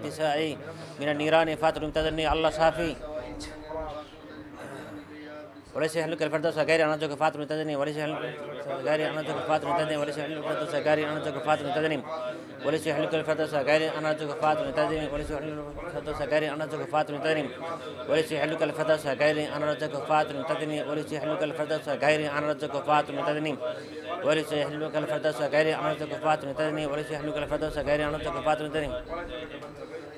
اتساعي من النيران فاتر امتدني الله شافي وليس يحلك الفردوس غير أن أرجوك فاتر تدني وليس يحلك غير أن أرجوك فاتر تدني وليس يحلك الفردوس غير أن أرجوك فاتر تدني وليس يحلك الفردوس غير أن أرجوك فاتر تدني وليس يحلك الفردوس غير أن أرجوك فاتر تدني وليس يحلك الفردوس غير أن أرجوك فاتر تدني وليس يحلك الفردوس غير أن أرجوك فاتر تدني وليس يحلك الفردوس غير أن أرجوك فاتر تدني وليس يحلك الفردوس غير أن أرجوك فاتر تدني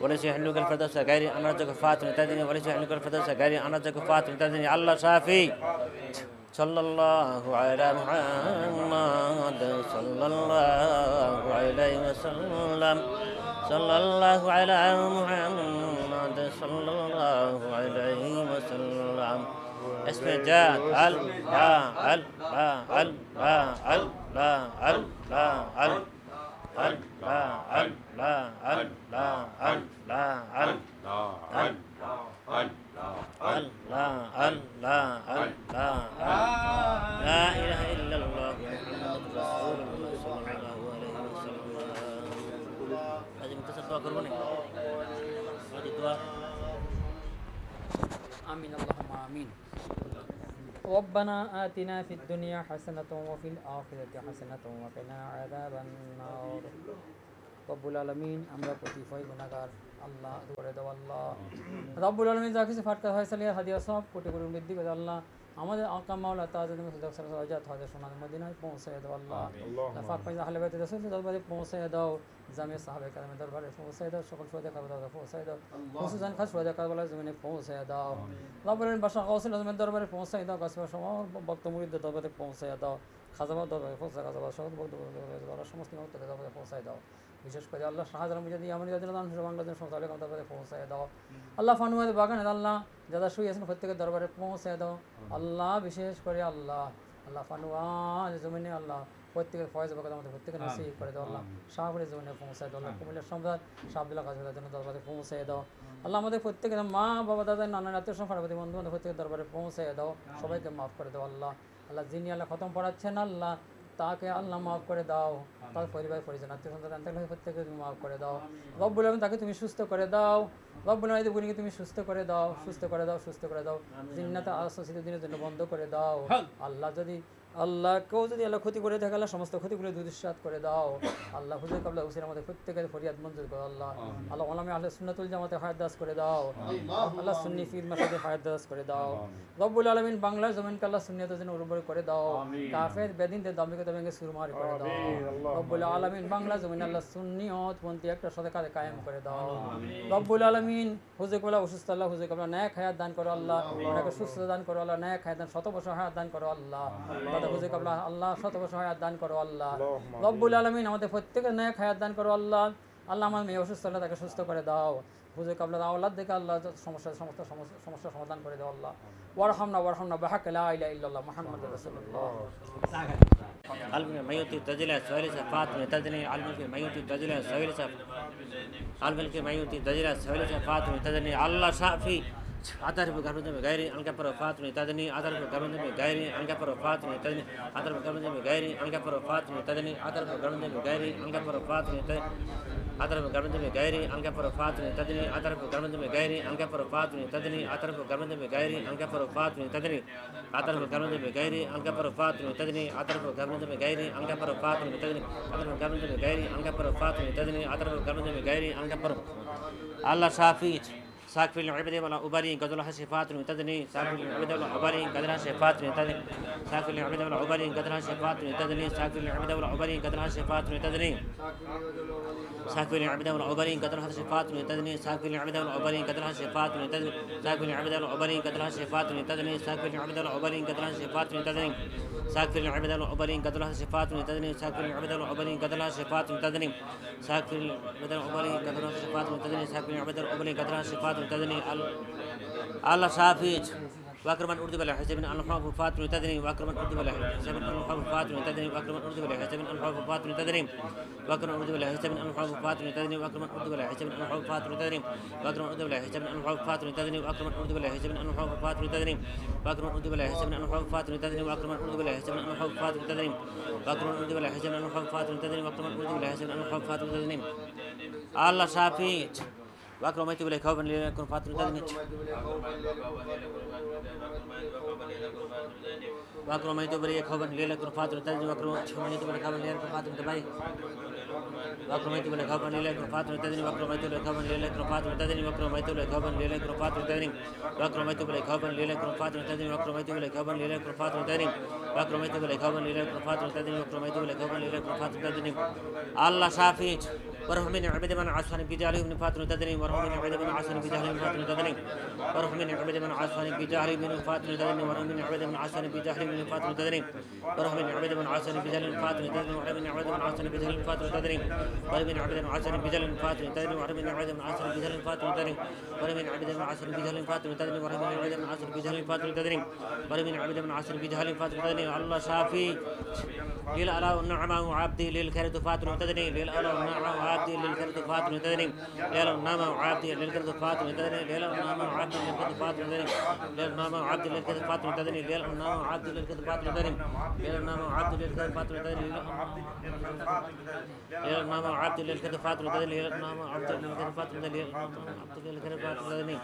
وليس يحلك الفردوس غير أن أرجوك فاتر تدني وليس يحلك الفردوس غير أن أرجوك فاتر تدني الله شافي صلى الله على محمد صلى الله عليه وسلم صلى الله على محمد صلى الله عليه وسلم اسم جاد ال لا ال لا ال لا ال لا ال لا ال ال لا ال لا ال لا ال لا ال لا إله إلا الله محمد رسول الله صلى الله عليه وسلم لازم تصدق قرباني هذه دعاء آمين اللهم آمين ربنا آتنا في الدنيا حسنة وفي الآخرة حسنة وقنا عذاب النار রব্বুল আলামিন আমরা প্রতিফয় গুনাহগার আল্লাহ করে দাও আল্লাহ রব্বুল আলামিন যা কিছু ফাটকা ফয়সালা হাদিয়া সব কোটি কোটি বৃদ্ধি করে আল্লাহ আমাদের আকা মাওলা তাআজ্জুদ মুসদ্দাক সাল্লাল্লাহু আলাইহি ওয়া সাল্লাম সোনার মদিনায় পৌঁছে দাও আল্লাহ পাক পাক আহলে বাইত রাসূল দরবারে পৌঁছে দাও জামিয়া সাহাবে کرام দরবারে পৌঁছে দাও সকল সুহাদা কারবালার পৌঁছে দাও মুসলমান খাস সুহাদা কারবালার জমিনে পৌঁছে দাও রব্বুল আলামিন বাশা গাউসুল আজমের দরবারে পৌঁছে দাও গাছবা সমস্ত ভক্ত মুরিদ দরবারে পৌঁছে দাও খাজাবা দরবারে পৌঁছে খাজাবা সকল ভক্ত দরবারে সমস্ত ভক্ত দরবারে পৌঁছে দাও বিশেষ করে আল্লাহ শাহজালাল মুজাদি আমনি রাদিয়াল্লাহু আনহু বাংলাদেশ সমস্ত দরবারে পৌঁছে দাও আল্লাহ ফানুয়াদ বাগানে আল্লাহ যারা শুয়ে আছেন প্রত্যেকের দরবারে পৌঁছে দাও আল্লাহ বিশেষ করে আল্লাহ আল্লাহ ফানুয়াদ জমিনে আল্লাহ প্রত্যেকের ফয়েজ বরকত আমাদের প্রত্যেকের নসিব করে দাও আল্লাহ শাহপুরের জমিনে পৌঁছে দাও আল্লাহ কুমিল্লার সম্রাট শাহ আব্দুল্লাহ কাজীর জন্য দরবারে পৌঁছে দাও আল্লাহ আমাদের প্রত্যেকের মা বাবা দাদা নানা আত্মীয় সম্পর্ক বন্ধু বান্ধব প্রত্যেকের দরবারে পৌঁছে দাও সবাইকে মাফ করে দাও আল্লাহ আল্লাহ যিনি আল্লাহ খতম পড়াচ্ছেন আল্লাহ তাকে আল্লাহ মাফ করে দাও তার পরিবার পরিজন আত্মীয় সন্তান প্রত্যেককে তুমি মাফ করে দাও রব্বুল আলামিন তাকে তুমি সুস্থ করে দাও রব্বুল আলামিন বুনিকে তুমি সুস্থ করে দাও সুস্থ করে দাও সুস্থ করে দাও জিন্নাতে আসসিত দিনের জন্য বন্ধ করে দাও আল্লাহ যদি আল্লাহ কেউ যদি আল্লাহ ক্ষতি করে থাকে আল্লাহ সমস্ত ক্ষতিগুলো দুরুস্সাত করে দাও আল্লাহ হুজুর কাবলা হুসেন আমাদের প্রত্যেকের ফরিয়াদ মঞ্জুর করো আল্লাহ আল্লাহ ওলামে আহলে সুন্নাতুল জামাতে হায়াত দাস করে দাও আল্লাহ সুন্নি ফির মাসাদে হায়াত দাস করে দাও রব্বুল আলামিন বাংলার জমিনকে আল্লাহ সুন্নিয়তের জন্য উর্বর করে দাও কাফের বেদিনদের দাম্ভিকতা ভেঙে সুরমার করে দাও রব্বুল আলামিন বাংলা জমিন আল্লাহ সুন্নিয়ত পন্থী একটা সদকারে কায়েম করে দাও রব্বুল আলামিন হুজুর কাবলা অসুস্থ আল্লাহ হুজুর কাবলা ন্যাক হায়াত দান করো আল্লাহ ওনাকে সুস্থতা দান করো আল্লাহ ন্যাক হায়াত দান 100 বছর হায়াত দান করো আল্লাহ হুজুর কাবলা আল্লাহ 100 বছর হায়াত দান করো আল্লাহ রব্বুল আলামিন আমাদের প্রত্যেকের ন্যাক হায়াত দান করো আল্লাহ আল্লাহ আমার মেয়ে অসুস্থ আল্লাহ তাকে সুস্থ করে দাও হুজুর কাবলার আওলাদ দেখে আল্লাহ সমস্যা সমাধান করে দাও আল্লাহ ওয়ারহামনা বিহাক লা ইলাহা ইল্লাল্লাহ মুহাম্মাদুর রাসূলুল্লাহ علم الميت تجلى سوالس فاطمة تدني علم الميت تجلى سوالس علم الميت تجلى سوالس فاطمة تدني الله شافي أتعرف كرمة بغيري أنك فاطمة تدني أتعرف كرمة بغيري أنك فاطمة تدني أتعرف كرمة بغيري أنك فاطمة تدني أتعرف كرمة بغيري أنك فاطمة تدني أتعرف كرمة بغيري أنك فاطمة تدني أتعرف كرمة بغيري أنك فاطمة تدني أتعرف كرمة بغيري أنك فاطمة تدني أتعرف كرمة بغيري أنك فاطمة تدني أتعرف كرمة بغيري أنك فاطمة تدني أتعرف كرمة بغيري أنك فاطمة تدني أتعرف كرمة بغيري أنك الله شافي ساكفي العبد ولا أبري قدرها صفات تدني ساكفي العبد ولا أبري قدرها صفات تدني ساكفي العبد ولا أبري قدرها صفات تدني ساكفي العبد ولا أبري قدرها صفات تدني ساكفي العبد ولا أبري قدرها صفات تدني ساكفي العبد ولا أبري قدرها صفات تدني ساكفي العبد ولا أبري قدرها صفات تدني ساكفي العبد ولا أبري قدرها صفات تدني ساكفي العبد ولا أبري قدرها صفات تدني ساكفي العبد ولا أبري قدرها صفات تدني ساكفي العبد ولا أبري قدرها صفات تدني ساكفي العبد ولا أبري قدرها صفات تدني الله شافيج واكرم من اردو بلا حسب ان الحب فاطمه تدني واكرم من اردو بلا حسب ان الحب فاطمه تدني واكرم من اردو بلا حسب ان الحب فاطمه تدني واكرم من اردو بلا حسب ان الحب فاطمه تدني واكرم من اردو بلا حسب ان الحب فاطمه تدني واكرم من اردو بلا حسب ان الحب فاطمه تدني واكرم من اردو بلا حسب ان الحب فاطمه تدني واكرم من اردو بلا حسب ان الحب فاطمه تدني واكرم من اردو بلا حسب ان الحب فاطمه تدني واكرم من اردو بلا حسب ان الحب فاطمه تدني واكرم من اردو بلا حسب ان الحب فاطمه تدني الله شافيج وأكرميت إليك خوفا ليكن فاطمة تدني وأكرميت إليك خوفا ليكن فاطمة تدني وأكرميت إليك خوفا ليكن فاطمة تبين وأكرميت إليك خوفا ليكن فاطمة تدني وأكرميت إليك خوفا ليكن فاطمة تدني وأكرميت إليك خوفا ليكن فاطمة تدني وأكرميت إليك خوفا ليكن فاطمة تدني وأكرميت إليك خوفا ليكن فاطمة تدني وأكرميت إليك خوفا ليكن فاطمة تدني وأكرميت إليك خوفا ليكن فاطمة تدني الله شافيك وارحم من عبد من عصفان بجاهله من فاطمة تدني وارحم من عبد من عصفان بجاهله من فاطمة تدني وارحم من عبد من عصفان بجاهله من فاطمة تدني وارحم من عبد من عصفان بجاهله من فاطمة تدني وارحم من عبد من عصفان بجاهله من فاطمة تدني وارحم من عبد من عصفان بجاهله من فاطمة تدني وارحم من عبد من عصفان بجاهله من فاطمة تدني وارحم من عبد من عصفان بجاهله من فاطمة تدني وارحم من عبد من عصفان بجاهله من فاطمة تدني وارحم من عبد من عصفان بجاهله من فاطمة تدني وارحم من عبد من عصفان بجاهله من فاطمة تدني الله شافي للألا والنعمة وعبدي للكرة فاطمة تدني للألا والنعمة وعبدي للكرة فاطمة تدني ليلا النعمة وعبدي للكرة فاطمة تدني ليلا النعمة وعبدي للكرة فاطمة تدني ليلا النعمة وعبدي للكرة فاطمة تدني ليلا النعمة وعبدي للكرة فاطمة تدني ليلا النعمة وعبدي للكرة فاطمة تدني ليلا النعمة وعبدي للكرة فاطمة تدني ليلا النعمة وعبدي للكرة فاطمة تدني ليلا للكرة فاطمة تدني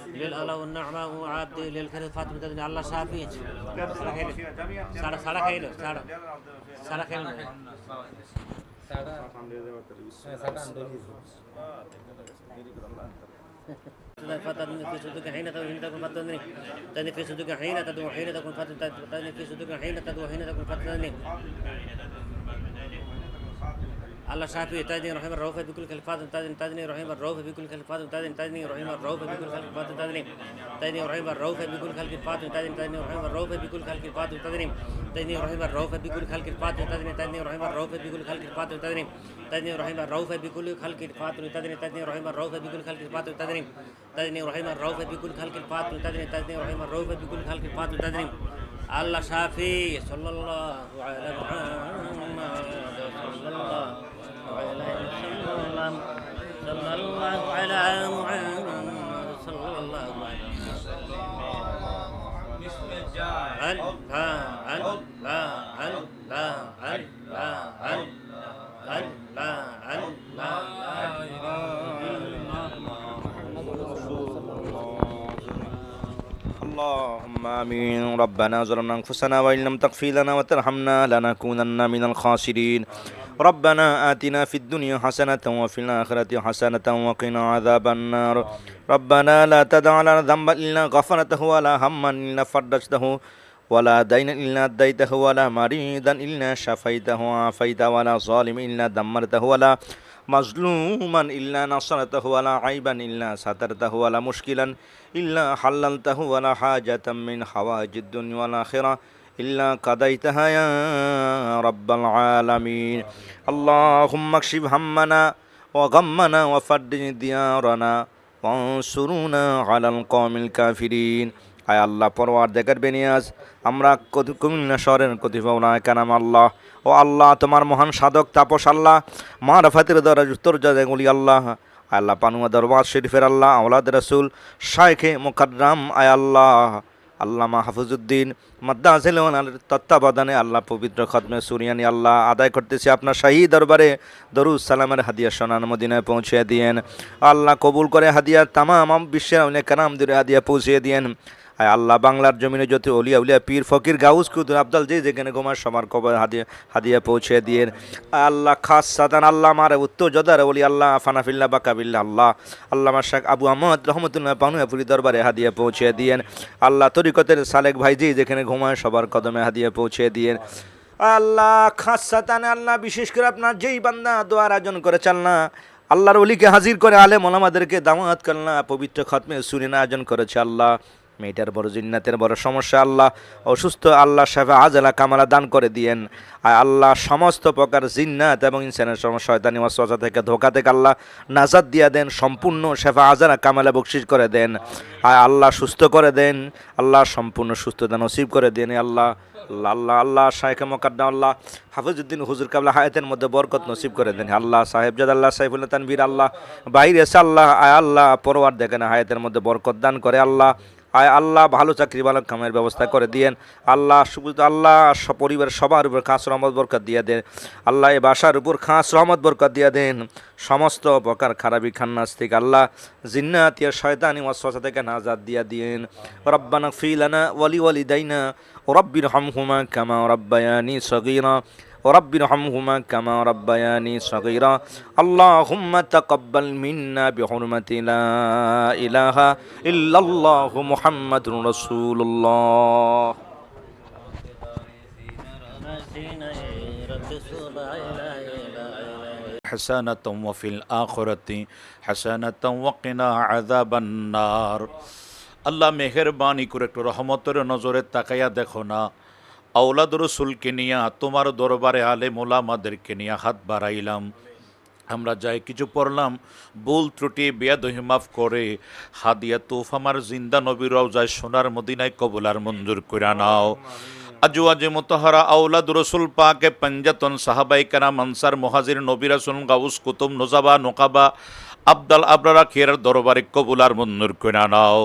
للألا والنعمة وعبدي للكرة فاطمة تدني الله شافيك सारा खेल सारा खेल فتدني في صدق حين تكون فتدني تدني في صدق حين تدعو حين تكون فتدني في صدق حين تدعو حين تكون فتدني الله شافي تدني رحيم الرؤوف بكل خلفات تدني رحيم الرؤوف بكل خلفات تدني رحيم الرؤوف بكل خلفات تدني رحيم الرؤوف بكل خلفات تدني رحيم الرؤوف بكل خلفات تدني رحيم الرؤوف بكل خلفات تدني رحيم الرؤوف بكل خلفات تدني رحيم الرؤوف بكل خلفات تدني رحيم الرؤوف بكل خلفات تدني رحيم الرؤوف بكل خلفات تدني رحيم الرؤوف بكل خلفات تدني الله شافي صلى الله على محمد صلى الله صلى الله على محمد صلى الله عليه اللهم آمين ربنا ظلمنا أنفسنا وإن لم تغفر لنا وترحمنا لنكونن من الخاسرين ربنا آتنا في الدنيا حسنة وفي الآخرة حسنة وقنا عذاب النار ربنا لا تدع لنا ذنبا إلا غفرته ولا هما إلا فرجته ولا دينا إلا أديته ولا مريضا إلا شفيته وعافيته ولا ظالم إلا دمرته ولا مظلوما إلا نصرته ولا عيبا إلا سترته ولا مشكلا إلا حللته ولا حاجة من حوائج الدنيا والآخرة إلا قضيتها يا رب العالمين اللهم اكشف همنا وغمنا وفرج ديارنا وانصرنا على القوم الكافرين আয় আল্লাহ পরওয়ারদিগার বেনিয়াজ আমরা কুমিল্লা শহরের কতিপয় কানাম আল্লাহ ও আল্লাহ তোমার মহান সাধক তাপস আল্লাহ মারফাতের দ্বারা উত্তর জায়গাগুলি আল্লাহ আল্লাহ পানুয়া দরবার শরীফের আল্লাহ আওলাদ রাসূল শাইখে মুকাররম আয় আল্লাহ আল্লামা হাফিজউদ্দিন মাদ্দাজিলওয়ালার তত্ত্বাবধানে আল্লাহ পবিত্র খতমে সুরিয়ানি আল্লাহ আদায় করতেছি আপনার শাহী দরবারে দরুদ সালামের হাদিয়া সোনার মদিনায় পৌঁছে দিয়েন আল্লাহ কবুল করে হাদিয়া তামাম বিশ্বের অনেক কারাম দূরে হাদিয়া পৌঁছে দিয়েন আয় আল্লাহ বাংলার জমিনে যত অলিয়া উলিয়া পীর ফকির গাউস কুতুব আবদাল যেখানে গোমার সবার কবর হাদিয়া পৌঁছে দিয়ে আল্লাহ খাস সাদান আল্লাহ মারে উত্তর জদার বলি আল্লাহ ফানাফিল্লা বাকাবিল্লা আল্লাহ আল্লামা শেখ আবু আহমদ রহমতুল্লাহ পানুয়াপুরি দরবারে হাদিয়া পৌঁছে দিয়েন আল্লাহ তরিকতের সালেক ভাইজি যেখানে ঘুমায় সবার কদমে হাদিয়া পৌঁছে দিয়েন আল্লাহ খাস সাদান আল্লাহ বিশেষ করে আপনার যেই বান্দা দোয়ার আয়োজন করেছেন না আল্লাহর ওলিকে হাজির করে আলেম ওলামাদেরকে দাওয়াত করনা পবিত্র খতমে সুরিনা আয়োজন করেছে আল্লাহ মেয়েটার বড় জিন্নাতের বড় সমস্যা আল্লাহ অসুস্থ আল্লাহ শাফা আজলা কামালা দান করে দিয়েন আর আল্লাহ সমস্ত প্রকার জিন্নাত এবং ইনসানের সমস্যা শয়তানি ওয়াসওয়াসা থেকে ধোঁকা থেকে আল্লাহ নাজাত দিয়া দেন সম্পূর্ণ শাফা আজলা কামালা বকশিশ করে দেন আর আল্লাহ সুস্থ করে দেন আল্লাহ সম্পূর্ণ সুস্থতা নসিব করে দেন আল্লাহ আল্লাহ আল্লাহ শাইখে মুকাদ্দাম আল্লাহ হাফিজউদ্দিন হুজুর কাবলা হায়াতের মধ্যে বরকত নসিব করে দেন আল্লাহ সাহেবজাদ আল্লাহ সাইফুল্লাহ তানভীর আল্লাহ বাইরে এসে আল্লাহ আয় আল্লাহ পরওয়ার দেখেন হায়াতের মধ্যে বরকত দান করে আল্লাহ আয় আল্লাহ ভালো চাকরি ভালো কামের ব্যবস্থা করে দিয়েন আল্লাহ, শুধু আল্লাহ পরিবার সবার উপর খাস রহমত বরকত দিয়ে দেন আল্লাহ, এই বাসার উপর খাস রহমত বরকত দিয়ে দেন, সমস্ত প্রকার খারাপি খান্নাস থেকে আল্লাহ জিন্নাতিয়া শয়তানি ওয়াসওয়াসা থেকে নাজাত দিয়ে দিয়েন। রব্বানা ফির লানা ওয়ালি ওয়ালিদাইনা রব্বির হামহুমা কামা রাব্বায়ানি সগীরা رب ارحمهما كما ربياني صغيرا اللهم تقبل منا بحرمة لا إله إلا الله محمد رسول الله. حسنة وفي الآخرة حسنة وقنا عذاب النار. আল্লাহ মেহেরবানি করে একটু রহমতের নজরে তাকাইয়া দেখো না, আওলাদ রসুলকে নিয়া তোমার দরবারে আলেম ওলামাদেরকে নিয়া হাত বাড়াইলাম, আমরা যাই কিছু পড়লাম ভুল ত্রুটি বেয়াদহি মাফ করে হাদিয়া তোফ আমার জিন্দা নবীর রওজায় সোনার মদিনায় কবুলার মঞ্জুর করে নাও। আজওয়াজে মুতাহারা আওলাদ রসুল পাকে পঞ্জাতন সাহাবাই কারাম আনসার মুহাজির নবী রাসূল গাউস কুতুব নুজাবা নোকাবা আবদাল আবরারা খেরার দরবারে কবুলার মঞ্জুর করে নাও।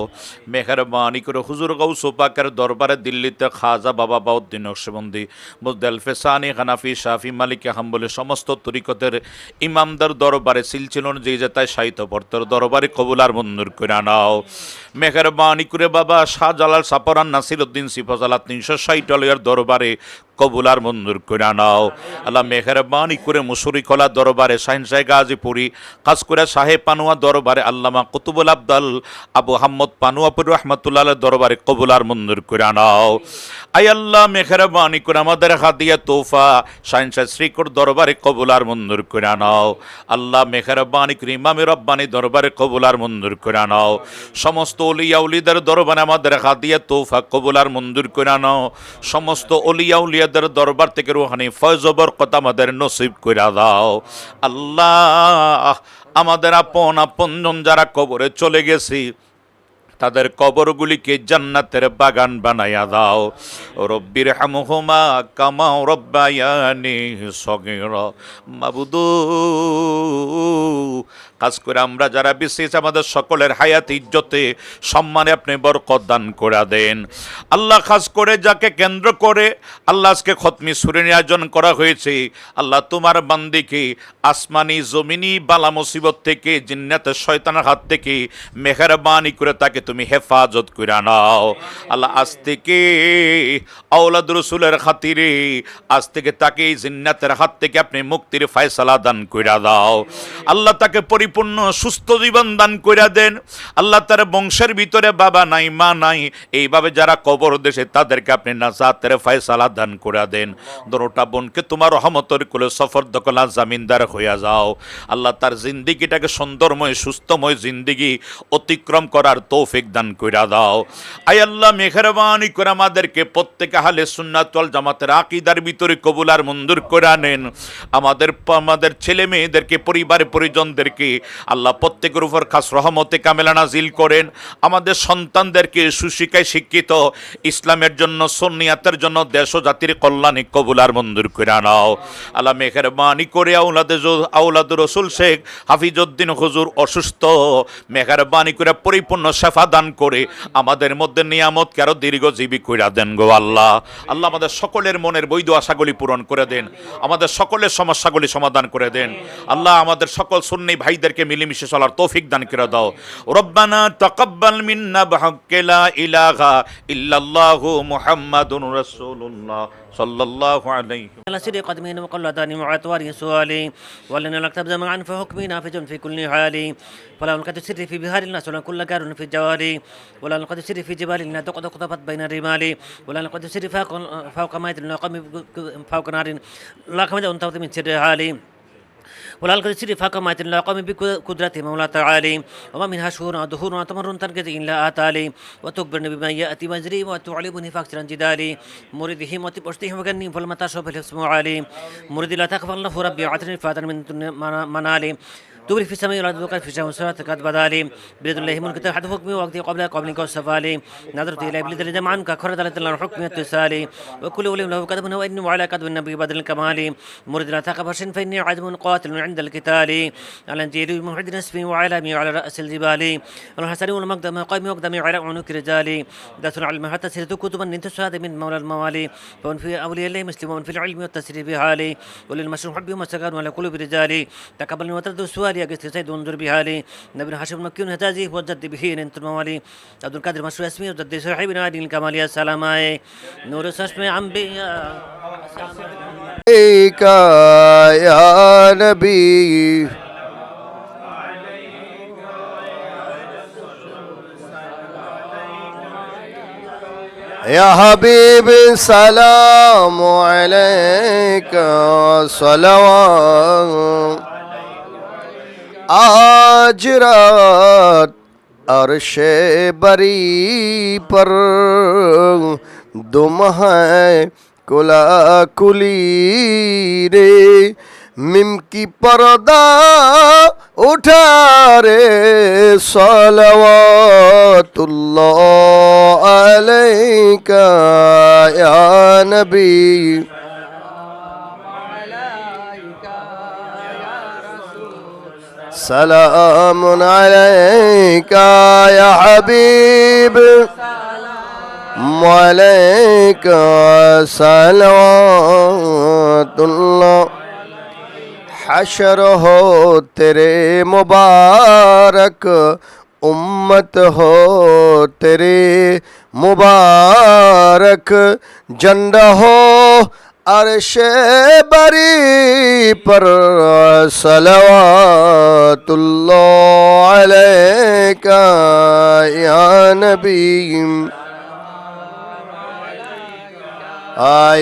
মেহেরবানি করে হুজুর গাউস পাকের দরবারে দিল্লিতে খাজা বাবা বাউদ্দিন নকশবন্দি মুজদাল ফেসানি হানাফি শাফি মালিকি হাম্বলি সমস্ত তরিকতের ইমামদার দরবারে সিলসিলন যে যেতায় সাহিত্য পর্তর দরবারে কবুলার মঞ্জুর করে নাও। মেহেরবানি করে বাবা শাহজালাল সাপরান নাসিরউদ্দিন সিফাজালা 360 আলিয়ার দরবারে কবুলার মঞ্জুর করে নাও। আল্লাহ মেহেরবানি করে মুশরিকলা দরবারে শাহিনশাহ গাজীপুরি খাস করে সাহেব পানুয়া দরবারে আল্লামা কুতুবুল আবদাল আবু হাম্মদ পানুয়াপুর রহমতুল্লাহ দরবারে কবুলার মঞ্জুর করে নাও। আয় আল্লাহ মেহেরবানি করে আমাদের হাদিয়া তোফা শাহিনশাহ শ্রীকর দরবারে কবুলার মঞ্জুর করে নাও। আল্লাহ মেহেরবানি করে ইমামে রব্বানি দরবারে কবুলার মঞ্জুর করে নাও। সমস্ত ওলিয়া উলিদের দরবারে আমাদের হাদিয়া তোফা কবুলার মঞ্জুর করে নাও। সমস্ত ওলিয়া উলিয়াদের দরবার থেকে রুহানি ফয়জ বরকত আমাদের নসিব করে দাও। আল্লাহ আমাদের আপন আপনজন যারা কবরে চলে গেছি তাদের কবরগুলিকে জান্নাতের বাগান বানাইয়া দাও। রব্বির হামহুমা কামা রব্বায়ানি সগীরা। মাবুদু কাজ করে আমরা যারা বিশেষ আমাদের সকলের হায়াত ইজ্জতে সম্মানে আপনি বরকত দান করে দেন আল্লাহ। খাস করে যাকে কেন্দ্র করে আল্লাহ আজকে খতমি সূরার আয়োজন করা হয়েছে আল্লাহ তোমার বান্দিকে আসমানি জমিনি বালা মুসিবত থেকে জিন্নাতের শয়তানের হাত থেকে মেহেরবানি করে তাকে তুমি হেফাজত করে নাও আল্লাহ। আজ থেকে আওলাদ রসুলের খাতিরে আজ থেকে তাকে এই জিন্নাতের হাত থেকে আপনি মুক্তির ফয়সালা দান করে দাও আল্লাহ। তাকে পরিপূর্ণ সুস্থ জীবন দান করে দেন আল্লাহ। তার বংশের ভিতরে বাবা নাই মা নাই এইভাবে যারা কবর দেশে তাদেরকে আপনি নাজাতের ফয়সালা দান করে দেন। দোনোটা বোনকে তোমার রহমতের কোলে সফর দখলা জামিনদার হইয়া যাও আল্লাহ। তার জিন্দিগিটাকে সুন্দরময় সুস্থময় জিন্দিগি অতিক্রম করার তৌফিক দান করে দাও। আয় আল্লাহ মেহেরবানি করে আমাদেরকে প্রত্যেক আহলে সুন্নাত ওয়াল জামাতের আকীদার ভিতরে কবুলার মঞ্জুর করে নেন। আমাদের ছেলে মেয়েদেরকে পরিবার পরিজনদেরকে আল্লাহ প্রত্যেকের উপর খাস রহমতে কামেলা নাজিল করেন। আমাদের সন্তানদেরকে সুশিক্ষায় শিক্ষিত ইসলামের জন্য সুন্নিয়াতের জন্য দেশ ও জাতির কল্যাণে কবুলার মঞ্জুর করে নাও আল্লাহ। মেহেরবানি করে আওলাদ রসুল শেখ হাফিজউদ্দিন হুজুর অসুস্থ মেহেরবানি করে পরিপূর্ণ শেফা দান করে আমাদের মধ্যে নিয়ামতকে আরো দীর্ঘজীবী কইরা দেন গো আল্লাহ। আল্লাহ আমাদের সকলের মনের বৈধ আশাগুলি পূরণ করে দেন, আমাদের সকলের সমস্যাগুলি সমাধান করে দেন আল্লাহ। আমাদের সকল সুন্নি ভাইদেরকে মিলেমিশে চলার তৌফিক দান করে দাও। রব্বানা তাকাব্বাল মিন্না বিহাক্কি লা ইলাহা ইল্লাল্লাহু মুহাম্মাদুর রাসূলুল্লাহ সাল্লাল্লাহু আলাইহি على سير قدمين وقلتان معتوار سؤالي ولنا نكتب زمعا فحكمي نافذ في كل حال ولا نلقى السر في بهار الناس ولا كل كار في الجواري ولا نلقى السر في جبال لا تقعد قطفت بين الرمال ولا نلقى السر فوق ماء لا قم فوق نار لا قم انت من سر حالي ولا القدر سر فاق مات لا قم بقدرته مولى تعالي وما منها شهور ودهور وتمر تنقضي إلا آتالي وتكبرني بما يأتي مجري وتعلمني فاكثرا جدالي مريدهم وتبشتهم وغني فلما تشرب الاسم علي مريد لا تخف الله ربي وعتني فاتن من منالي تبري في السماء والارض وقد في الشمس والسماوات قد بدا لي بيد الله ملك تحت حكمي وقتي قبلك والسفالي نظرت الى ابليس الجمع عنك خرج على الله حكمي التسالي وكل ولي له كتب واني وعلى كتب النبي بدل الكمال مرد لا تقف فاني عزم قاتل عند القتال على انجيل موعد نسفي وعلامي على راس الجبال والحسن والمقدم قائمي وقدمي على عنق رجالي ذات العلم حتى سرت كتبا ان تشهد من مولى الموالي فمن في اولياء الله مسلم ومن في العلم والتسريب بحالي وللمشروع حبي ومسكان ولا قلوب رجالي تقبلني وترد سؤالي قست سيد وانظر بحالي نبي حشم مكي هتازي وجد به انت الموالي عبد القادر مشروع اسمي وجد صاحبنا دين الكمال يا سلام نور سشم انبياء عليك يا نبي يا حبيبي سلام عليك صلوات आज रात अर्श बरी पर दुम है कुला कुली रे मिम की पर्दा उठा रे सलवातुल्लाह अलैका या नबी سلام عليك يا حبيب وعليك صلوات الله حشر ہو تیرے مبارک امت ہو تیرے مبارک جھنڈا ہو عرش بری پر صلوات اللہ علیک یا نبی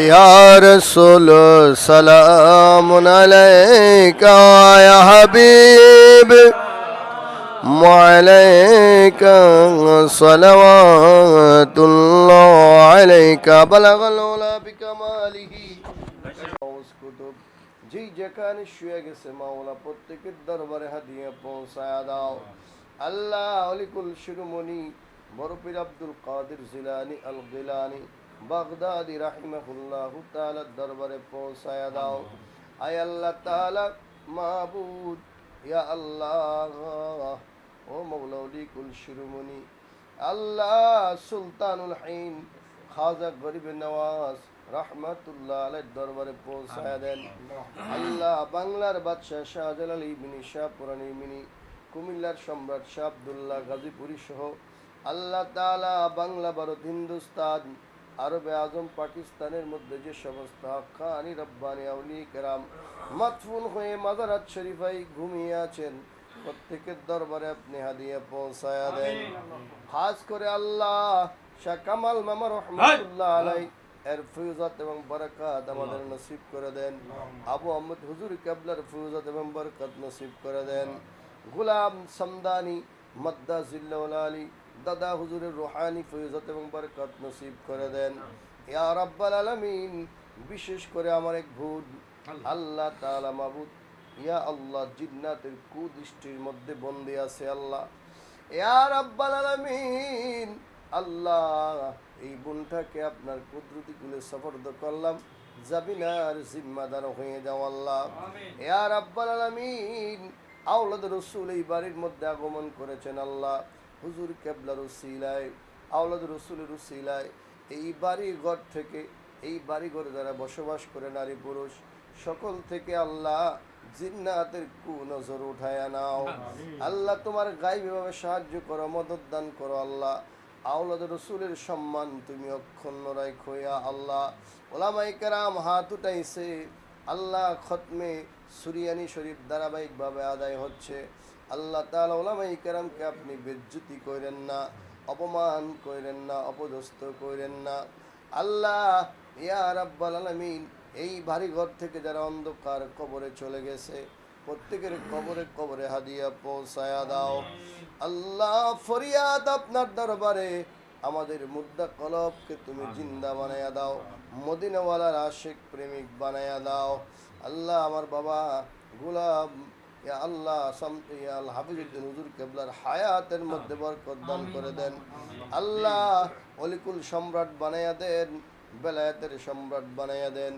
یا رسول سلام علیک یا حبیب وعليك صلوات الله عليك بلغ العلا بكماله জি যেখানে শুয়ে গেছে মাওলা প্রত্যেকের দরবারে হাদিয়া পৌঁছায়া দাও আল্লাহ অলিকুল শিরোমণি বরপীর আব্দুল কাদের জিলানী আল গিলানী বাগদাদি রাহিমাহুল্লাহ তাআলার দরবারে পৌঁছায়া দাও আয় আল্লাহ তাআলা মাবুদ ইয়া আল্লাহ ও মৌলা অলিকুল শিরোমণি আল্লাহ সুলতানুল হিন খাজা গরিব নওয়াজ রহমাতুল্লাহ আলাইহির দরবারে পৌঁছায়া দেন আল্লাহ বাংলার বাদশাহ শাহজালাল ইবনে শাহ পুরানি মিনি কুমিল্লার সম্রাট শাহ আব্দুল্লাহ গাজীপুরী সহ আল্লাহ তাআলা বাংলা ভারত হিন্দুস্তান আরবে আজম পাকিস্তানের মধ্যে যে সমস্ত হাক্কানি রব্বানি আউলিয়া কেরাম মাদফুন হয়ে মাজারাত শরীফায় ঘুমিয়ে আছেন প্রত্যেকের দরবারে আপনি হাদিয়া পৌঁছায়া দেন খাস করে আল্লাহ শাহ কামাল মামা রহমাতুল্লাহ আলাইহি এর ফয়জাত এবং বরকত আমাদের নসিব করে দেন আবু আহমদ হুজুর কিবলার ফয়জাত এবং বরকত নসিব করে দেন গোলাম সমদানি মদ্দা জিল্লাউল আলী দাদা হুজুরের রুহানি ফয়জাত এবং বরকত নসিব করে দেন ইয়া রাব্বাল আলামিন বিশেষ করে আমার এক ভূত আল্লাহ তাআলা মাবুদ ইয়া আল্লাহ জিন্নাতের কুদৃষ্টির মধ্যে বন্দী আছে আল্লাহ ইয়া রাব্বাল আলামিন আল্লাহ এই বোনটাকে আপনার কুদরতি কুলে সফরদ করলাম জাবিনার জিম্মাদার হয়ে যাও আল্লাহ ইয়া রাব্বাল আলামিন আওলাদ রাসূল এই বাড়ির মধ্যে আগমন করেছেন আল্লাহ হুজুর কিবলার উসিলায় আওলাদ রাসূলের উসিলায় এই বাড়ি ঘর থেকে এই বাড়ি ঘরে যারা বসবাস করে নারী পুরুষ সকল থেকে আল্লাহ জিন্নাতের কুনজর উঠায়া নাও আল্লাহ তোমার গায়বীভাবে সাহায্য করো মদদ দান করো আল্লাহ আওলাদ রাসূলের সম্মান তুমি অক্ষুণ্ণ রাখো ইয়া আল্লাহ উলামায়ে কেরাম হাত উঠাইছে আল্লাহ খতমে সুরিয়ানি শরীফ ধারাবাহিকভাবে আদায় হচ্ছে আল্লাহ তাআলা উলামায়ে কেরামকে আপনি বেজ্জতি করেন না অপমান করেন না অপদস্থ করেন না আল্লাহ ইয়া রাব্বাল আলামিন এই ভারী ঘর থেকে যারা অন্ধকার কবরে চলে গেছে প্রত্যেকের কবরে কবরে হাদিয়া পৌঁছায়া দাও আল্লাহ ফরিয়াদ আপনার দরবারে আমাদের মুর্দা কলবকে তুমি জিন্দা বানায়া দাও মদিনাওয়ালার আশিক প্রেমিক বানায়া দাও আল্লাহ আমার বাবা গোলাম ইয়া আল্লাহ ইয়া আল্লাহ হাফিজুদ্দিন হুজুর কেবলার হায়াতের মধ্যে বরকত দান করে দেন। আল্লাহ অলিকুল সম্রাট বানাইয়া দেন, বেলায়েতের সম্রাট বানাইয়া দেন।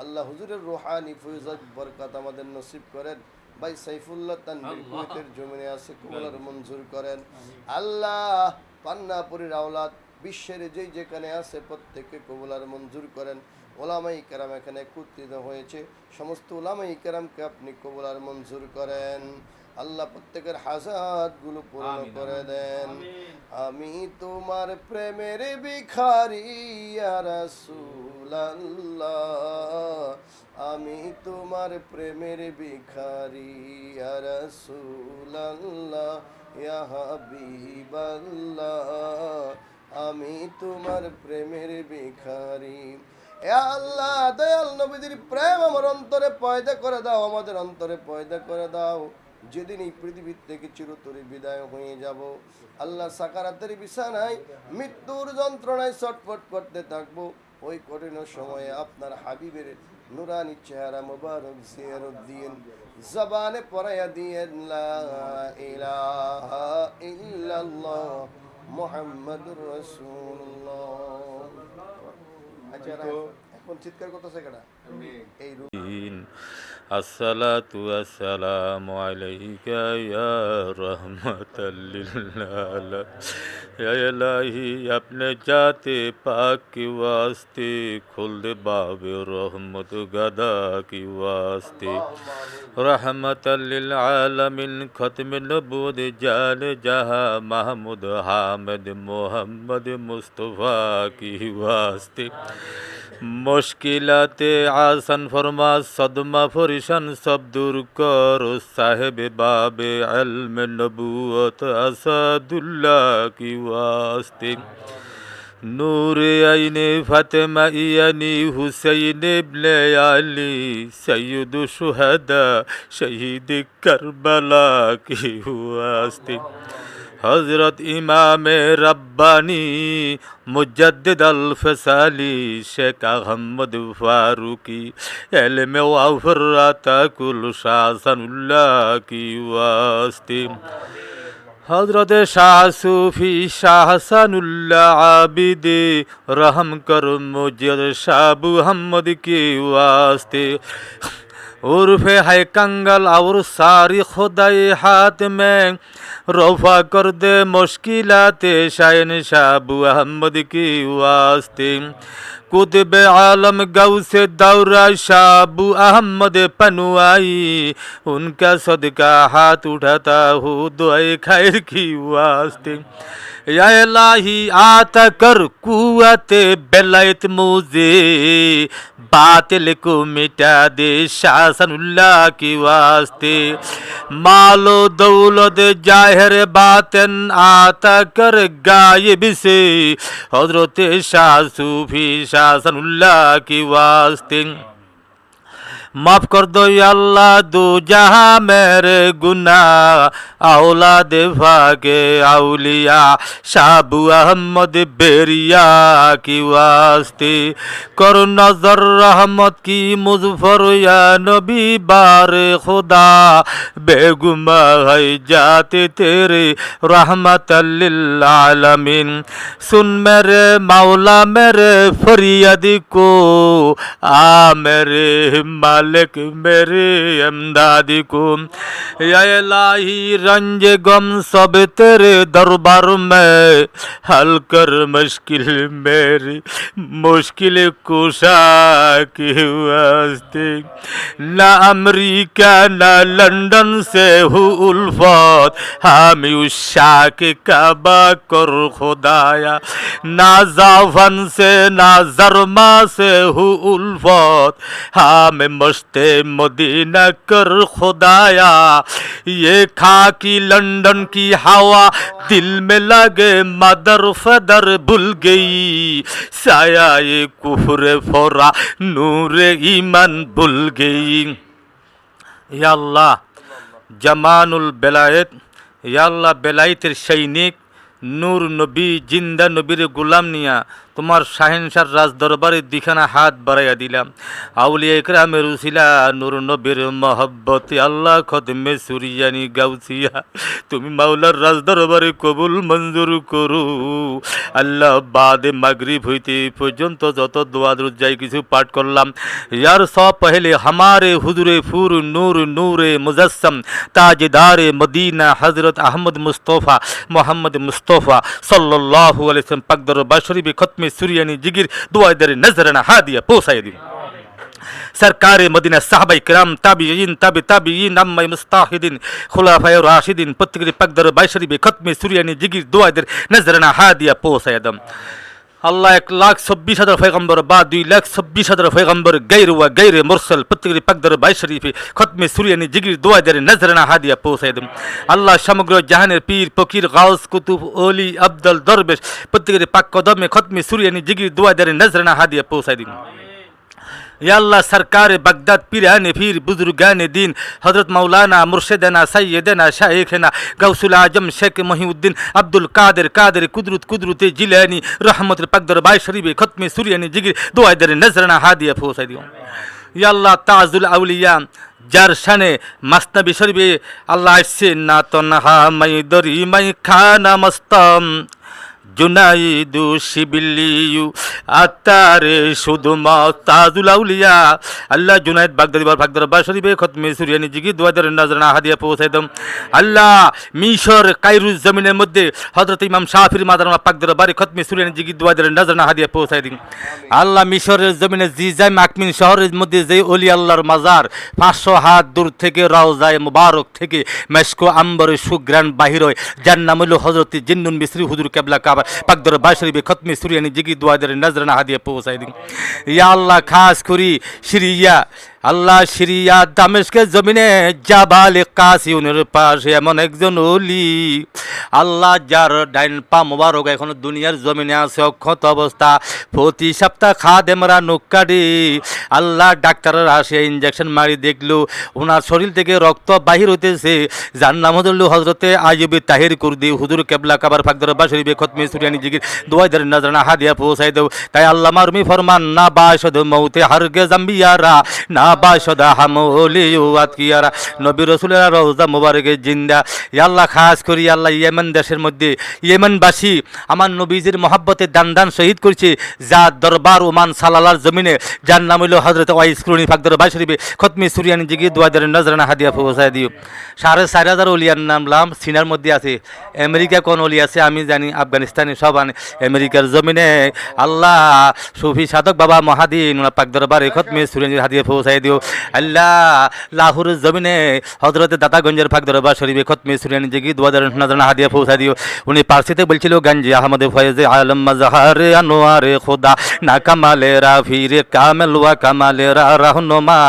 আল্লাহ হুজুরের রুহানি ফয়জত বরকত আমাদের নসিব করেন। ভাই সাইফুল্লাহ তানভীর কুয়েতের জমিনে আছে, কবুল মঞ্জুর করেন। আল্লাহ পান্নাপুরীর আওলাদ বিশ্বের যেই যেখানে আছে প্রত্যেককে কবুল মঞ্জুর করেন। ওলামাই কেরাম এখানে একত্রিত হয়েছে, সমস্ত ওলামাই কেরামকে আপনি কবুল মঞ্জুর করেন। আল্লাহ প্রত্যেকের হাজাতগুলো পূরণ করে দেন। আমি তোমার প্রেমের ভিখারি ইয়া রাসূলুল্লাহ, আমি তোমার প্রেমের ভিখারি ইয়া রাসূলুল্লাহ, ইয়া হাবিবাল্লাহ, আমি তোমার প্রেমের ভিখারি। এ আল্লাহ দয়াল নবীদের প্রেম আমার অন্তরে পয়দা করে দাও, আমাদের অন্তরে পয়দা করে দাও। যেদিন এই পৃথিবীর থেকে চিরতরে বিদায় হয়ে যাব, আল্লাহ সাকারাতের বিছানায় মৃত্যুর যন্ত্রণায় ছটফট করতে থাকবো, ওই কঠিন সময়ে আপনার হাবিবের নুরানি চেহারা মুবারক জিয়ারত দিয়েন, জবানে পড়াইয়া দিয়েন লা ইলাহা ইল্লাল্লাহ মুহাম্মাদুর রাসূলুল্লাহ। আচ্ছা এখন চিৎকার করতেছে কেডা? এই আসসালাতু ওয়াসসালামু আলাইকা ইয়া রাহমাতাল লিল আলামিন। या इलाही अपने जाते पाक की वास्ते खुल दे बाबे रहमत गदा की वास्ते रहमतल लिल आलमीन खत्म नबूद जान जहां महमूद हामिद मोहम्मद मुस्तफ़ा की वास्ते मुश्किलाते आसन फरमा सदमा फरिशन सब दूर कर साहिब बाबे इल्म नबूवत असदुल्लाह की वास्ते नूर आईने फातिमा यानी हुसैन इब्ने अली सैयद शुहदा शहीद करबला की वास्ते हज़रत इमाम रब्बानी मुजद्दिद अल-फसाली शेख अहमद फारूकी इल्म व फर्राता कुल शासनुल्लाह की वास्ते हज़रत शाह सूफी शाह हसनुल्लाह आबिदे रहम कर मुझे शाह मुहम्मद के वास्ते उर्फ़े है कंगल और सारी खुदाई हाथ में रफ़ा कर दे मुश्किलाते शायन शाह अहमद की वास्ते कुतुब आलम गौ से दौरा शाह अहमद पनुआई उनका सदका हाथ उठाता हूँ दुआए खैर की वास्ते या इलाही आता कर कुव्वते बेलायत मुझे बातिल को मिटा दे शासनुल्लाह की वास्ते मालो दौलत जाहिर बातन आता कर गायब से हजरत शाह सूफी शासनुल्लाह की वास्ते माफ कर दो या अल्लाह दो जहां मेरे गुनाह औलाद फाके औलिया शाबू अहमद बेरिया की वास्ते करो नजर रहमत की मुजफर या नबी बारे खुदा बेगुमा है जाते तेरे रहमत लिल आलमीन सुन मेरे मौला मेरे फरियाद को आ मेरे मालिक मेरे अमदादी को या इलाही रंज गम सब तेरे दरबार में हल कर मुश्किल मेरी मुश्किल कुशा के वास्ते ना अमेरिका ना लंदन से हूँ उल्फत हामी उषा के काबा कर खुदाया ना जाफन से ना जरमा से हूँ उल्फत हामी मस्ते मदीना कर खुदाया ये खाकी लंदन की हवा दिल में लगे मदर फदर भूल गई साया ये कुफर फोरा नूर ईमान भूल गई या अल्लाह जमानुल बेलायत या अल्लाह बेलायतेर सैनिक नूर नबी जिंदा नबीर गुलाम निया তোমার শাহিনশার রাজ দরবারের দিখানা হাত বাড়াইয়া দিলাম। আউলিয়া ইকরামের উসিলা নূর নবীর মহব্বতে আল্লাহ খতমে সুরিয়ানি গাউসিয়া তুমি মাওলার রাজ দরবারে কবুল মঞ্জুর করো। আল্লাহ বাদে মাগরিব হইতে পর্যন্ত যত দোয়া দরুদ যাই কিছু পাঠ করলাম, यार सौ पहले हमारे हुजूर फूर नूर नूर मुजस्सम ताजदार मदीना हजरत अहमद मुस्तफ़ा मोहम्मद मुस्तफ़ा सल्लल्लाहु अलैहि वसल्लम पाक दरबार शरीफ खत्म सुरियानी जिगिर दुआ दर नजरना हादिया पोसाय दी। सरकार मदीना साहबाई किराम ताबिईन ताबिईन अम्मा मुस्ताहिदीन खुलाफाए राशिदीन प्रत्येक पाक दरबार शरीफ खत्म सुरियानी जिगिर दुआ दर नजरना हादिया पोसाय दम। আল্লাহ 1,26,000 পয়গম্বর বা 2,26,000 পয়গম্বর গৈর ওয়া গৈরে মুরসাল প্রত্যেকের পাকদর বাই শরীফে খতমে সুরিয়ানি জিগির দোয়া দারে নজরানা হাদিয়া পৌঁছায় দেন। আল্লাহ সমগ্র জাহানের পীর ফকির গাউস কুতুব ওলি আব্দুল দরবেশ প্রত্যেকের পাক কদমে খতমে সুরিয়ানি জিগির দোয়া দারে নজরানা হাদিয়া পৌঁছায় দিন। या अल्लाह सरकार बगदाद पीरान फिर बुजुर्गान दीन हज़रत मौलाना मुर्शिदना सैयदना शाइखना गौसुल आजम शेख मोहिउद्दीन अब्दुल कादिर कादिर कुदरत जिलानी रहमत पकदर बाई शरीफ खत्म सुरियानी जिगिर दुआ दर नजरना हादिया फौसा दियो। या अल्लाह ताजुल अउलिया जार शाने मसनबी शरीफे अल्लाह से ना तन्हा मई दरी मई खाना मस्तम जुनाइदु शिबिलियु आतारे शुदुमा ताजुल आउलिया अल्लाह जुनाइद बागदादी बार भागदर बार शरीफे खत्मे सुरियानी जिगी दुआ दर नजराना हादिया पौঁছায় দাও। আল্লাহ মিশর কায়রুজ জমিনের মধ্যে হযরত ইমাম শাফির মাদারমা পাকদর বারে খতমে সুরিয়ানি জিগি দুয়া দর নজরানা হাদিয়া পৌঁছায় দিন। আল্লাহ মিশরের জমিনে জিজাইম আকমিন শহরের মধ্যে যে ওলি আল্লাহর মাজার 500 হাত দূর থেকে রওজায়ে মুবারক থেকে মেশকো আম্বরের সুগ্রাণ বাহির হয়, যার নাম হলো হযরত জিন্নুন মিসরি হুজুর কেবলা কাবা পাকদর বাশরিবে খতমে সুরিয়ানি জিগি দুয়া দর নজরানা হাদিয়া পৌঁছায় দিন। ইয়া আল্লাহ খাস করি সিরিয়া আল্লাহ সিরিয়া দামেস্কের জমিনে জাবাল কাসিউনের পাশে এমন একজন ওলি আল্লাহ যার ডাইন পা মোবারক এখন দুনিয়ার জমিনে আছে অক্ষত অবস্থা, প্রতি সপ্তাহ খাদেমরা নৌকাডি আল্লাহ ডাক্তাররা আসে ইঞ্জেকশন মারি দেখলো ওনার শরীর থেকে রক্ত বাহির হইতেছে, যার নাম হলো হজরতে আইয়ুবি তাহির কুরদি হুজুর কেবলা কাবার ফাকদর বাশরিবে খতমে সুরিয়ানি জিগির দুয়া দর নজরানা হাদিয়া পৌঁছায় দাও। তাই আল্লাহ মারমি ফরমান না বাশদ মউতে হারগেজ আম্বিয়ারা না বাশদা হামলিয়াত কিয়ারা নবী রাসূলের রওজা মুবারকে জিন্দা। ইয়া আল্লাহ খাস করি আল্লাহ ইয়েমেন দেশের মধ্যে ইয়েমেনবাসী আমার নবীজির মহব্বতে দান দান শহীদ করেছে, যার দরবার ওমান সালালার জমিনে, যার নাম হলো হযরত ওয়াইস কুরনি ফাকদর বাই শরীফে খতমে সুরিয়ানি জিগি দুয়া দর নজরানা হাদিয়া পৌঁছায় দিও। 4,500 ওলিয়ার নাম লাম সিনার মধ্যে আছে, আমেরিকা কোন ওলি আছে আমি জানি, আফগানিস্তানে সব আমেরিকার জমিনে আল্লাহ সুফি সাধক বাবা মহাদিন ওনার পাক দরবারে খতমে সুরিয়ানি হাদিয়া পৌঁছায় দিও। আল্লাহ লাহোরের জমিনে হযরত দাতাগঞ্জের পাক দরবার শরীফে খতমে সুরিয়ানি জিগি দুয়া দর নজরানা হাদিয়া পৌঁছায় দিও। উনি পারসিতে বলছিল গঞ্জে আহমদ ফয়েজ আলম মজহারে আনোয়ারে খোদা না কামালে রাফিরে কামেল ওয়া কামালে রাহনুমা,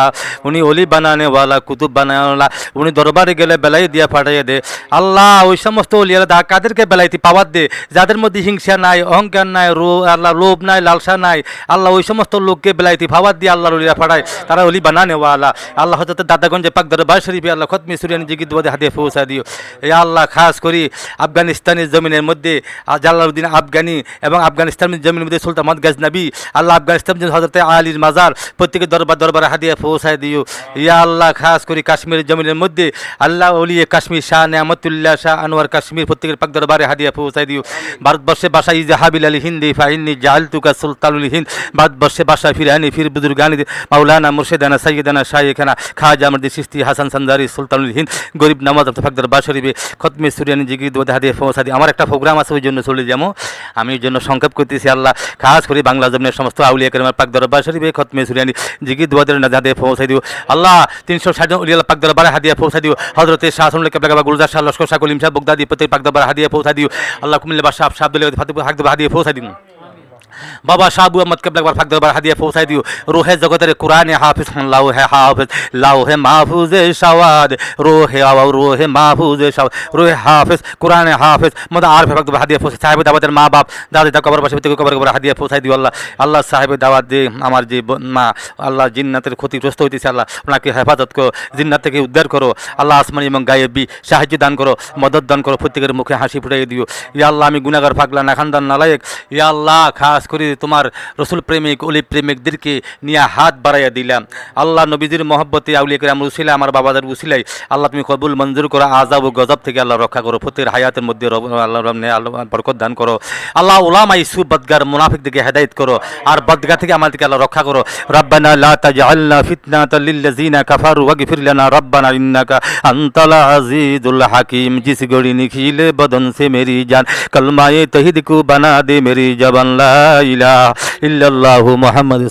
উনি ওলি বানানে ওয়ালা কুতুব বানানে ওয়ালা, উনি দরবারে গেলে বেলাই দিয়া ফাটাইয়া দে। আল্লাহ ওই সমস্ত ওলিয়ারা দা কাদেরকে বেলাইতে পাওয়ার দে যাদের মধ্যে হিংসা নাই, অহংকার নাই, আল্লাহ লোভ নাই, লালসা নাই, আল্লাহ ওই সমস্ত লোককে বেলাইতে পাওয়ার দিয়ে আল্লাহর ওলিরা ফাটায়, তারা ওলি বানানে ওয়ালা। আল্লাহ হযরত দাদাগঞ্জে পাক দরবার শরীফে আল্লাহ খতমে সুরিয়ানি জিগি দুয়া দর হাদিয়া পৌঁছা দিও। এই আল্লাহ খাস করি আফগানিস্তানের জমিনের মধ্যে জালালউদ্দিন আফগানি এবং আফগানিস্তানের জমিনের মধ্যে সুলতান মহম্মদ গজনবী আল্লাহ আফগানিস্তানের হযরত আলীর মাজার প্রত্যেকের দরবারে হাদিয়া পৌঁছায় দিও। ইয়া আল্লাহ খাস করি কাশ্মীরের জমিনের মধ্যে আল্লাহ ওলিয়ে কাশ্মীর শাহ নেয়ামতুল্লাহ শাহ আনোয়ার কাশ্মীর প্রত্যেকের পাক দরবারে হাদিয়া পৌঁছায় দিও। ভারতবর্ষে বাসা ইজাহাবিল আলী হিন্দি ফাইন্নি জালতুকা সুলতানুল হিন্দ, ভারতবর্ষে বাসা ফিরানি ফির বুজুর্গানি মাওলানা মুর্শিদানা সৈয়দানা শাইখানা খাজা আহমদ চিশতি হাসান সানজারি সুলতানুল হিন্দ গরিব নওয়াজ পাক দরবার শরীফে খতমে সুরিয়ানি জিগি দুয়া দর হাদিয়া পৌঁছা দিও। আমার একটা প্রোগ্রাম আছে ওই জন্য চলে যাবো, আমি ওই জন্য সংক্ষেপ করতেছি। আল্লাহ খাস করে বাংলা জমিনের সমস্ত আউলিয়া কেরামের পাক দরবার শরীফে খতমে সুরিয়ানি জিগি দুয়া দর হাদিয়া পৌঁছা দিও। আল্লাহ 360 জন ওলিয়া পাক দরবারে হাদিয়া পৌঁছা দিও। হযরতে শাহ সুন্নাত কেবলা কাবা গুলজার শাহ লস্কর শাহ কলিম শাহ বগদাদি প্রত্যেক পাক দরবারে হাদিয়া পৌঁছা দিও। আল্লাহ কুমিল্লা বাদশাহ আব্দুল ফাতিহ হাদিয়া পৌঁছা দিন। বাবা শাহ আহমদ কেবলা কাবার ফাক দরবার হাদিয়া পৌঁছায় দিও। রোহে জগতের কোরআনে হাফিজ লাউহে হাফিজ লাউহে মাহফুজে শাওয়াদ রোহে আওয়াও রোহে মাহফুজে শাওয়াদ রোহে হাফিজ কোরআনে হাফিজ মদ আরফে ফাক দরবার হাদিয়া পৌঁছায়। সাহেব দাওয়াতের মা বাপ দাদি তা কবর পাশে কবর হাদিয়া পৌঁছায় দিও। আল্লাহ আল্লাহ সাহেব দাওয়াত দে আমার যে মা আল্লাহ জিন্নাতের ক্ষতিগ্রস্ত হইতেছে, আল্লাহ ওনাকে হেফাজত করো, জিন্নাত থেকে উদ্ধার করো। আল্লাহ আসমানি এবং গায়েবী সাহায্য দান করো, মদত দান করো, প্রত্যেকের মুখে হাসি ফুটাই দিও। ইয়া আল্লাহ আমি গুনাহগার পাগলা নাখানদান নালায়েক, ইয়া আল্লাহ খাস করে তোমার রসুল প্রেমিক অলি প্রেমিকদেরকে নিয়ে হাত বাড়াইয়া দিলাম। আল্লাহ নবীজির মহব্বতে আউলিয়া কেরাম উসিলা আমার বাবাদের উসিলাই আল্লাহ তুমি কবুল মঞ্জুর করো, আযাব ও গজব থেকে আল্লাহ রক্ষা করো, প্রত্যেকের হায়াতের মধ্যে আল্লাহ বরকত দান করো। আল্লাহ উলামা ইসু বদগার মুনাফিকদেরকে হেদায়েত করো, আর বদগা থেকে আমাদেরকে আল্লাহ রক্ষা করো। রব্বানা লা তাজআলনা ফিতনাতাল লিল্লাযিনা কাফারু ওয়াগফির লানা রব্বানা ইন্নাকা আনতাল আজিজুল হাকিম। जिस घड़ी निखिले बदन से मेरी जान कलमाए तहीद को बना दे मेरी जबान ला इलाहा इल्लल्लाहु मुहम्मद।